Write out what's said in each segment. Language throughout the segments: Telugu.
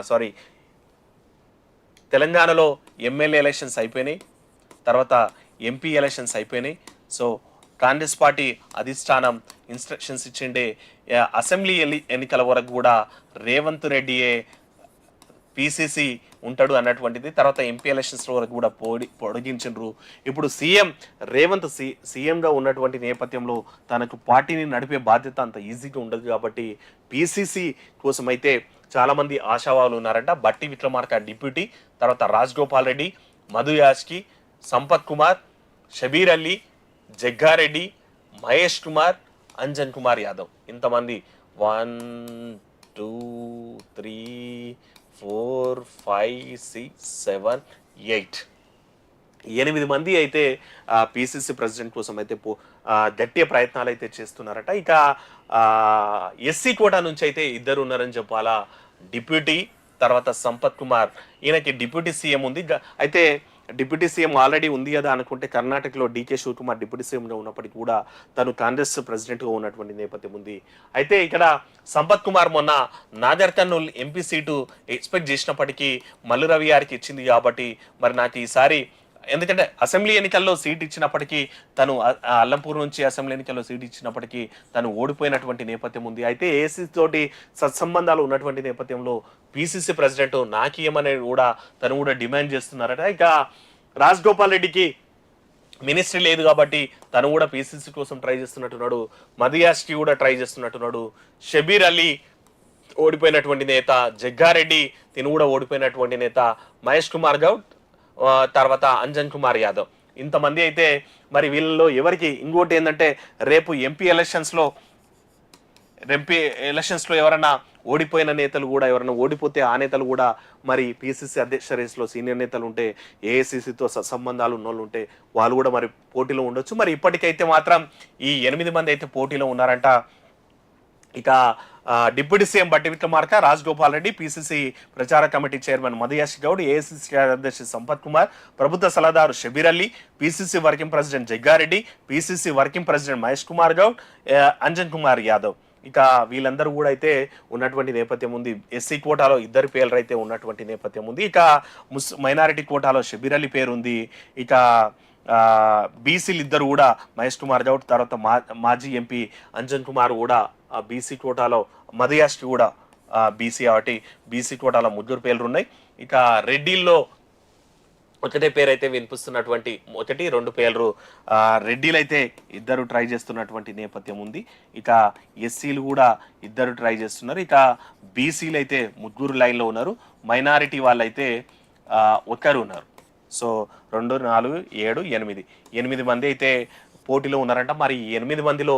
సారీ, తెలంగాణలో ఎమ్మెల్యే ఎలక్షన్స్ అయిపోయినాయి, తర్వాత ఎంపీ ఎలక్షన్స్ అయిపోయినాయి. సో కాంగ్రెస్ పార్టీ అధిష్టానం ఇన్స్ట్రక్షన్స్ ఇచ్చిండే అసెంబ్లీ ఎన్నికల వరకు కూడా రేవంత్ రెడ్డియే పిసిసి ఉంటాడు అన్నటువంటిది. తర్వాత ఎంపీ ఎలక్షన్స్ వరకు కూడా పొడిగించరు. ఇప్పుడు సీఎం రేవంత్ సీఎంగా ఉన్నటువంటి నేపథ్యంలో తనకు పార్టీని నడిపే బాధ్యత అంత ఈజీగా ఉండదు కాబట్టి పిసిసి కోసం అయితే చాలామంది ఆశావాలు ఉన్నారంట. బట్టి విక్రమార్క డిప్యూటీ, తర్వాత రాజగోపాల్ రెడ్డి, మధు యాష్కి, సంపత్ కుమార్, షబీర్ అలీ, జగ్గారెడ్డి, మహేష్ కుమార్, అంజన్ కుమార్ యాదవ్, ఇంతమంది 1 2 3 4 5 6 7 8 8 మంది అయితే పిసిసి ప్రెసిడెంట్ కోసం అయితే గట్టి ప్రయత్నాలు అయితే చేస్తున్నారట. ఇక ఎస్సీ కోటా నుంచి అయితే ఇద్దరు ఉన్నారని చెప్పాలా. డిప్యూటీ, తర్వాత సంపత్ కుమార్, ఈయనకి డిప్యూటీ సీఎం ఉంది. అయితే డిప్యూటీ సీఎం ఆల్రెడీ ఉంది కదా అనుకుంటే కర్ణాటకలో డీకే శివకుమార్ డిప్యూటీ సీఎంగా ఉన్నప్పటికీ కూడా తను కాంగ్రెస్ ప్రెసిడెంట్గా ఉన్నటువంటి నేపథ్యం ఉంది. అయితే ఇక్కడ సంపత్ కుమార్ మొన్న Nadar Kurnool MP seat expect చేసినప్పటికీ మల్లు రవి గారికి ఇచ్చింది కాబట్టి మరి నాకు ఈసారి, ఎందుకంటే అసెంబ్లీ ఎన్నికల్లో సీట్ ఇచ్చినప్పటికీ తను అల్లంపూర్ నుంచి అసెంబ్లీ ఎన్నికల్లో సీట్ ఇచ్చినప్పటికీ తను ఓడిపోయినటువంటి నేపథ్యం ఉంది. అయితే ఏసీ తోటి సత్సంబంధాలు ఉన్నటువంటి నేపథ్యంలో పిసిసి ప్రెసిడెంట్ నాకేమనేది కూడా తను కూడా డిమాండ్ చేస్తున్నారట. ఇక రాజగోపాల్ రెడ్డికి మినిస్ట్రీ లేదు కాబట్టి తను కూడా పిసిసి కోసం ట్రై చేస్తున్నట్టున్నాడు. మదియాష్కి కూడా ట్రై చేస్తున్నట్టున్నాడు. షబీర్ అలీ ఓడిపోయినటువంటి నేత, జగ్గారెడ్డి తిను కూడా ఓడిపోయినటువంటి నేత, మహేష్ కుమార్ గౌడ్, తర్వాత అంజన్ కుమార్ యాదవ్, ఇంతమంది అయితే మరి వీళ్ళలో ఎవరికి, ఇంకోటి ఏంటంటే రేపు ఎంపీ ఎలక్షన్స్లో ఎవరైనా ఓడిపోయిన నేతలు కూడా, ఎవరైనా ఓడిపోతే ఆ నేతలు కూడా మరి పిసిసి అధ్యక్ష రేసులో సీనియర్ నేతలు ఉంటే, ఏఐసిసితో సత్సంబంధాలు ఉన్నోళ్ళు ఉంటే వాళ్ళు కూడా మరి పోటీలో ఉండొచ్చు. మరి ఇప్పటికైతే మాత్రం ఈ 8 మంది అయితే పోటీలో ఉన్నారంట. ఇక deputy CM Bhatti Vikramarka, Rajagopal Reddy, PCC ప్రచార committee chairman Madhuyashki Goud, AICC కార్యదర్శి సంపత్ కుమార్, ప్రభుత్వ సలహాదారు Shabbir Ali, PCC working president Jaggareddy, PCC working president Mahesh Kumar Goud, Anjan Kumar Yadav, ఇక వీళ్ళందరూ కూడా అయితే ఉన్నటువంటి నేపథ్యం ఉంది. ఎస్సీ కోటాలో ఇద్దరు పేర్లు అయితే ఉన్నటువంటి నేపథ్యం ఉంది. ఇక మైనారిటీ కోటాలో షబీర్ అలీ పేరు ఉంది. ఇక బీసీలు ఇద్దరు కూడా మహేష్ కుమార్ గౌడ్, తర్వాత మాజీ ఎంపీ అంజన్ కుమార్ కూడా బీసీ కోటాలో, మధుయాష్కి కూడా బీసీ కాబట్టి బీసీ కోటాలో 3 పేర్లు ఉన్నాయి. ఇక రెడ్డిల్లో ఒకటే పేరు అయితే వినిపిస్తున్నటువంటి 1 2 పేర్లు రెడ్డిలు అయితే ఇద్దరు ట్రై చేస్తున్నటువంటి నేపథ్యం ఉంది. ఇక ఎస్సీలు కూడా ఇద్దరు ట్రై చేస్తున్నారు. ఇక బీసీలు అయితే 3 లైన్లో ఉన్నారు. మైనారిటీ వాళ్ళైతే 1 ఉన్నారు. సో 2 4 7 8 మంది అయితే పోటీలో ఉన్నారంట. మరి 8 మందిలో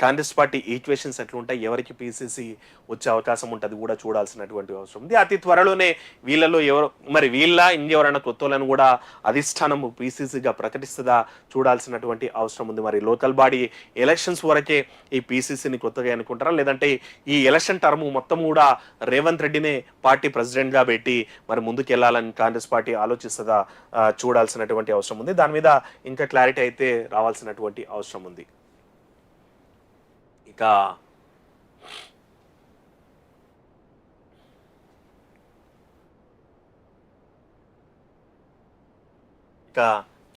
కాంగ్రెస్ పార్టీ ఈక్వేషన్స్ ఎట్లుంటాయి, ఎవరికి పిసిసి వచ్చే అవకాశం ఉంటుంది కూడా చూడాల్సినటువంటి అవసరం ఉంది. అతి త్వరలోనే వీళ్ళలో ఎవరు, మరి వీళ్ళ ఇంకెవరైనా కొత్తలను కూడా అధిష్టానం పిసిసిగా ప్రకటిస్తుందా చూడాల్సినటువంటి అవసరం ఉంది. మరి లోకల్ బాడీ ఎలక్షన్స్ వరకే ఈ పిసిసిని కొత్తగా అనుకుంటారా, లేదంటే ఈ ఎలక్షన్ టర్మ్ మొత్తం కూడా రేవంత్ రెడ్డినే పార్టీ ప్రెసిడెంట్గా పెట్టి మరి ముందుకు వెళ్ళాలని కాంగ్రెస్ పార్టీ ఆలోచిస్తుందా చూడాల్సినటువంటి అవసరం ఉంది. దాని మీద ఇంకా క్లారిటీ అయితే రావాల్సినటువంటి అవసరం ఉంది. ఇక